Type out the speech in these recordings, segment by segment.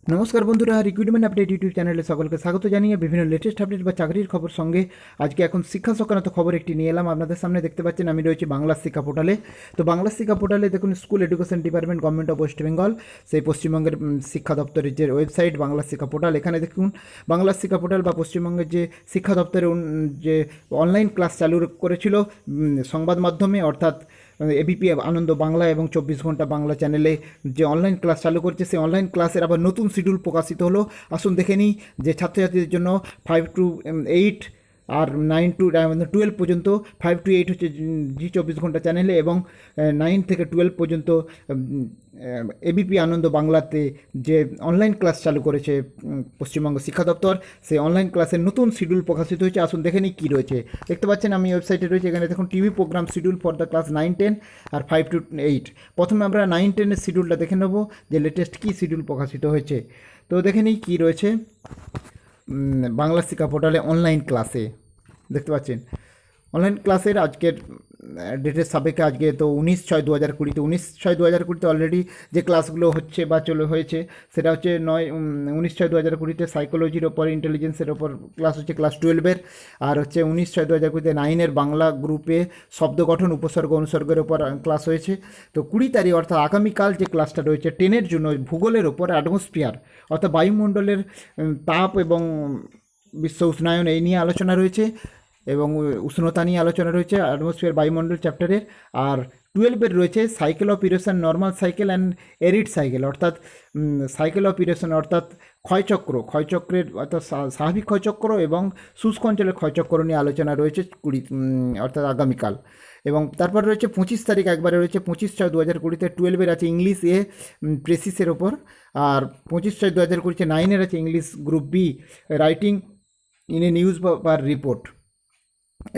নমস্কার বন্ধুরা, recruitment update YouTube চ্যানেলে সকলকে স্বাগত জানিয়ে বিভিন্ন লেটেস্ট আপডেট বা চাকরির খবর সঙ্গে আজকে এখন শিক্ষা সংক্রান্ত খবর একটি নিয়ে এলাম আপনাদের সামনে। দেখতে পাচ্ছেন আমি রয়েছি বাংলা শিক্ষা পোর্টালে। তো বাংলা শিক্ষা পোর্টালে দেখুন school education department government of West Bengal, সেই পশ্চিমবঙ্গের শিক্ষা দপ্তরের যে ওয়েবসাইট বাংলা শিক্ষা পোর্টাল, এখানে দেখুন বাংলা শিক্ষা পোর্টাল বা পশ্চিমবঙ্গের যে শিক্ষা দপ্তরের যে অনলাইন ক্লাস চালু করেছিল সংবাদ মাধ্যমে, অর্থাৎ এবিপি আনন্দ বাংলা এবং 24 ঘন্টা বাংলা চ্যানেলে যে অনলাইন ক্লাস চালু করছে, সেই অনলাইন ক্লাসের আবার নতুন শিডিউল প্রকাশিত হলো। আসুন দেখে নিই যে ছাত্রছাত্রীদের জন্য 5 to 8 আর 9 to 12 পর্যন্ত, 5 to 8 হচ্ছে জি 24 ঘন্টা চ্যানেলে, এবং 9 থেকে 12 পর্যন্ত এবিপি আনন্দ বাংলাতে যে অনলাইন ক্লাস চালু করেছে পশ্চিমবঙ্গ শিক্ষা দপ্তর, সেই অনলাইন ক্লাসের নতুন শিডিউল প্রকাশিত হয়েছে। আসুন দেখে নিই কী রয়েছে। দেখতে পাচ্ছেন আমি ওয়েবসাইটে রয়েছে, এখানে দেখুন TV program schedule for the class 9-10 আর 5 to 8। প্রথমে আমরা 9-10-এর শিডিউলটা দেখে নেব যে লেটেস্ট কী শিডিউল প্রকাশিত হয়েছে। তো দেখে নিই কী রয়েছে বাংলা শিক্ষা পোর্টালে অনলাইন ক্লাসে। দেখতে পাচ্ছেন অনলাইন ক্লাসের আজকের ডেটের সাপেক্ষে আজকে তো 19/6/2020, 19/6/2020 অলরেডি যে ক্লাসগুলো হচ্ছে বা হয়েছে সেটা হচ্ছে 19/6/2020 সাইকোলজির ওপর, ইন্টেলিজেন্সের ওপর ক্লাস হচ্ছে ক্লাস 12-এর, আর হচ্ছে 19/6/2020 9-এর বাংলা গ্রুপে শব্দ গঠন উপসর্গ অনুসর্গের ওপর ক্লাস হয়েছে। তো 20 তারিখ অর্থাৎ আগামীকাল যে ক্লাসটা রয়েছে 10-এর জন্য ভূগোলের ওপর অ্যাটমসফিয়ার অর্থাৎ বায়ুমণ্ডলের তাপ এবং বিশ্ব উষ্ণায়ন এই নিয়ে আলোচনা রয়েছে, এবং উষ্ণতা নিয়ে আলোচনা রয়েছে অ্যাটমসফিয়ার বায়ুমণ্ডল চ্যাপ্টারের। আর 12-এর রয়েছে cycle of erosion, normal cycle and arid cycle, অর্থাৎ সাইকেল অফ ইরোশন অর্থাৎ ক্ষয়চক্রের অর্থাৎ স্বাভাবিক ক্ষয়চক্র এবং শুষ্ক অঞ্চলের ক্ষয়চক্র নিয়ে আলোচনা রয়েছে অর্থাৎ আগামীকাল। এবং তারপর রয়েছে 25 তারিখ একবারে রয়েছে 25/6/2020 12-এর আছে ইংলিশ এ প্রেসিসের ওপর, আর 25/6/2020 9-এর আছে English group B writing in a news বা রিপোর্ট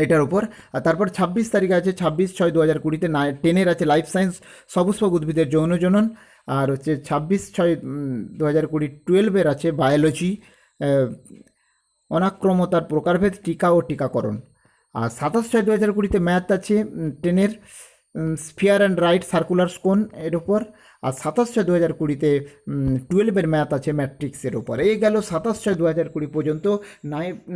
এটার ওপর। আর তারপর 26 তারিখ আছে 26/6/2020 10-এর আছে লাইফ সায়েন্স সপুষ্পক উদ্ভিদের যৌন জনন, আর হচ্ছে 26/6/2020 12-এর আছে বায়োলজি অনাক্রমতার প্রকারভেদ, টিকা ও টিকাকরণ। আর 27/6/2020 ম্যাথ আছে 10-এর স্ফিয়ার অ্যান্ড রাইট সার্কুলার স্কোন এর ওপর। আর 27/6/2020 12-এর ম্যাথ আছে ম্যাট্রিক্সের ওপর। এই গেল 27/6/2020 পর্যন্ত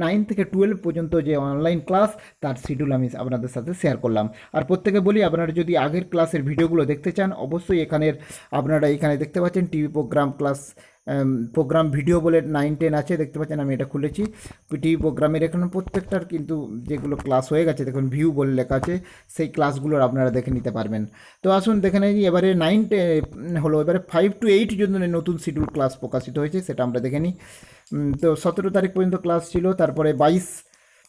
9 থেকে 12 পর্যন্ত যে অনলাইন ক্লাস তার শিডিউল আমি আপনাদের সাথে শেয়ার করলাম। আর প্রত্যেকে বলি, আপনারা যদি আগের ক্লাসের ভিডিওগুলো দেখতে চান অবশ্যই আপনারা এখানে দেখতে পাচ্ছেন টিভি প্রোগ্রাম ভিডিও বলে 9-10 আছে, দেখতে পাচ্ছেন আমি এটা খুলেছি। টিভি প্রোগ্রামের এখানে প্রত্যেকটার কিন্তু যেগুলো ক্লাস হয়ে গেছে দেখুন ভিউ বলে লেখা আছে, সেই ক্লাসগুলোর আপনারা দেখে নিতে পারবেন। তো আসুন দেখে নিই এবারে 9-10 হলো, এবারে 5 to 8 জন্য নতুন শিডিউল ক্লাস প্রকাশিত হয়েছে, সেটা আমরা দেখে নিই। তো 17 তারিখ পর্যন্ত ক্লাস ছিল, তারপরে 22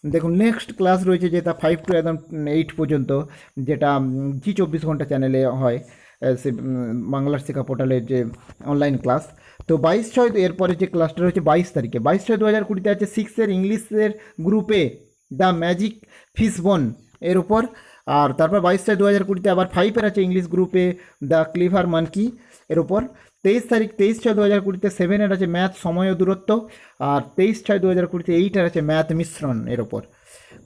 দেখুন নেক্সট ক্লাস রয়েছে যেটা 5 to 8 পর্যন্ত, যেটা জি 24 ঘন্টা চ্যানেলে হয়, সে বাংলার শিক্ষা পোর্টালের যে অনলাইন ক্লাস। তো 22/6 এরপরে যে ক্লাসটা রয়েছে 22 তারিখে 22/6/2020 আছে 6-এর ইংলিশের গ্রুপে দ্য ম্যাজিক ফিশবোন এর উপর। আর তারপর 22/6/2020 আবার 5-এর আছে ইংলিশ গ্রুপে দ্য ক্লিভার মানকি এর উপর। 23 তারিখ 23/6/2020 7-এর আছে ম্যাথ সময় ও দূরত্ব। আর 23/6/2020 8-এর আছে ম্যাথ মিশ্রণ এর ওপর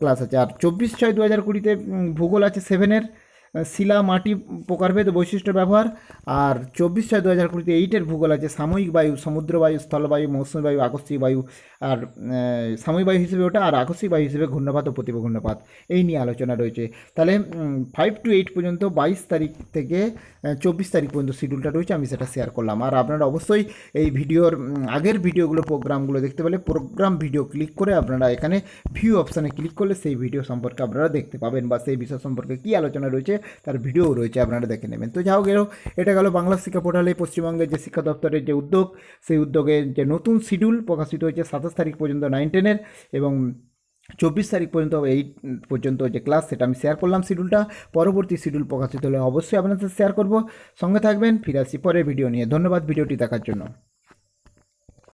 ক্লাস আছে। আর 24/6/2020 ভূগোল আছে 7-এর শিলা মাটি প্রকারভেদ বৈশিষ্ট্য ব্যবহার। আর 24/6/2020 8-এর ভূগোল আছে সাময়িক বায়ু, সমুদ্র বায়ু, স্থলবায়ু, মৌসুমী বায়ু, আকস্মিক বায়ু, আর সাময়িক বায়ু হিসেবে ওটা, আর আকস্মিক বায়ু হিসেবে ঘূর্ণপাত ও প্রতিভ ঘূর্ণপাত এই নিয়ে আলোচনা রয়েছে। তাহলে 5 to 8 পর্যন্ত 22 তারিখ থেকে 24 তারিখ পর্যন্ত শিডিউলটা রয়েছে, আমি সেটা শেয়ার করলাম। আর আপনারা অবশ্যই এই ভিডিওর আগের ভিডিওগুলো প্রোগ্রামগুলো দেখতে পেলে প্রোগ্রাম ভিডিও ক্লিক করে আপনারা এখানে ভিউ অপশানে ক্লিক করলে সেই ভিডিও সম্পর্কে আপনারা দেখতে পাবেন, বা সেই বিষয় সম্পর্কে কী আলোচনা রয়েছে তার ভিডিও রয়েছে, আপনারা দেখে নেবেন। তো যাও গেল, এটা গেল বাংলা শিক্ষা পোর্টালে পশ্চিমবঙ্গের যে শিক্ষা দপ্তরের যে উদ্যোগ, সেই উদ্যোগে যে নতুন শিডিউল প্রকাশিত হয়েছে 27 তারিখ পর্যন্ত 9-10-এর, এবং 24 তারিখ পর্যন্ত 8 পর্যন্ত যে ক্লাস সেটা আমি শেয়ার করলাম শিডিউলটা। পরবর্তী শিডিউল প্রকাশিত হলে অবশ্যই আপনাদের শেয়ার করব, সঙ্গে থাকবেন। ফিরে আসছি পরের ভিডিও নিয়ে। ধন্যবাদ ভিডিওটি দেখার জন্য।